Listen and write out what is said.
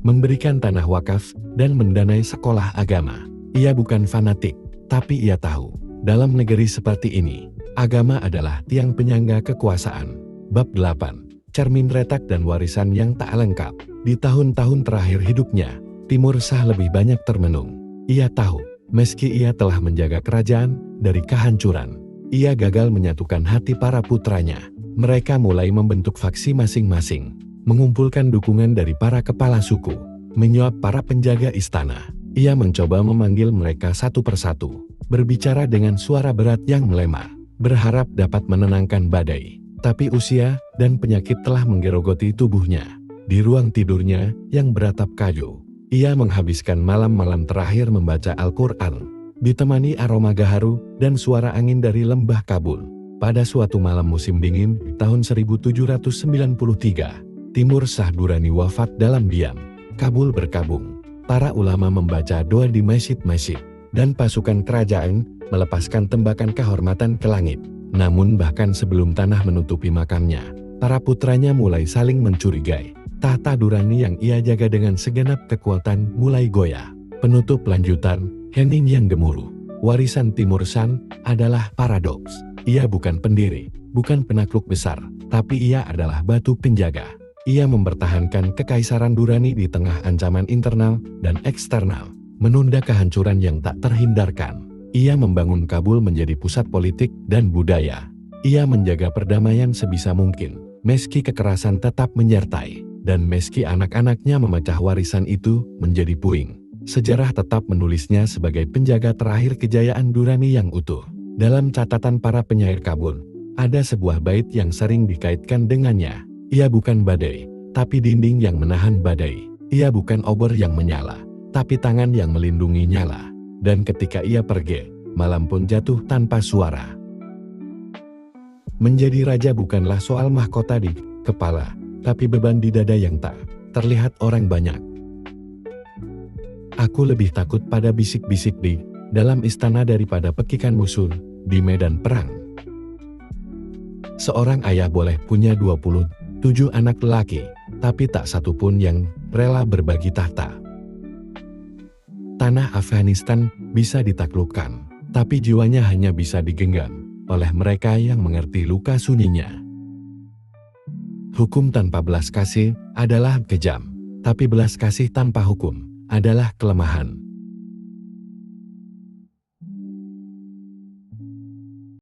memberikan tanah wakaf, dan mendanai sekolah agama. Ia bukan fanatik, tapi ia tahu, dalam negeri seperti ini, agama adalah tiang penyangga kekuasaan. Bab 8. Cermin retak dan warisan yang tak lengkap. Di tahun-tahun terakhir hidupnya, Timur Shah lebih banyak termenung. Ia tahu, meski ia telah menjaga kerajaan dari kehancuran, ia gagal menyatukan hati para putranya. Mereka mulai membentuk faksi masing-masing, mengumpulkan dukungan dari para kepala suku, menyuap para penjaga istana. Ia mencoba memanggil mereka satu persatu, berbicara dengan suara berat yang melemah, berharap dapat menenangkan badai. Tapi usia dan penyakit telah menggerogoti tubuhnya. Di ruang tidurnya yang beratap kayu, ia menghabiskan malam-malam terakhir membaca Al-Quran, ditemani aroma gaharu dan suara angin dari lembah Kabul. Pada suatu malam musim dingin tahun 1793, Timur Shah Durrani wafat dalam diam. Kabul berkabung. Para ulama membaca doa di masjid-masjid, dan pasukan kerajaan melepaskan tembakan kehormatan ke langit. Namun bahkan sebelum tanah menutupi makamnya, para putranya mulai saling mencurigai. Tahta Durrani yang ia jaga dengan segenap kekuatan mulai goyah. Penutup lanjutan, Hening yang gemuruh. Warisan Timur Shah adalah paradoks. Ia bukan pendiri, bukan penakluk besar, tapi ia adalah batu penjaga. Ia mempertahankan kekaisaran Durrani di tengah ancaman internal dan eksternal, menunda kehancuran yang tak terhindarkan. Ia membangun Kabul menjadi pusat politik dan budaya. Ia menjaga perdamaian sebisa mungkin, meski kekerasan tetap menyertai, dan meski anak-anaknya memecah warisan itu menjadi puing. Sejarah tetap menulisnya sebagai penjaga terakhir kejayaan Durrani yang utuh. Dalam catatan para penyair Kabul, ada sebuah bait yang sering dikaitkan dengannya. Ia bukan badai, tapi dinding yang menahan badai. Ia bukan obor yang menyala, tapi tangan yang melindungi nyala. Dan ketika ia pergi, malam pun jatuh tanpa suara. Menjadi raja bukanlah soal mahkota di kepala, tapi beban di dada yang tak terlihat orang banyak. Aku lebih takut pada bisik-bisik di dalam istana daripada pekikan musuh di medan perang. Seorang ayah boleh punya 27 anak lelaki, tapi tak satu pun yang rela berbagi tahta. Tanah Afghanistan bisa ditaklukkan, tapi jiwanya hanya bisa digenggam oleh mereka yang mengerti luka sunyinya. Hukum tanpa belas kasih adalah kejam, tapi belas kasih tanpa hukum adalah kelemahan.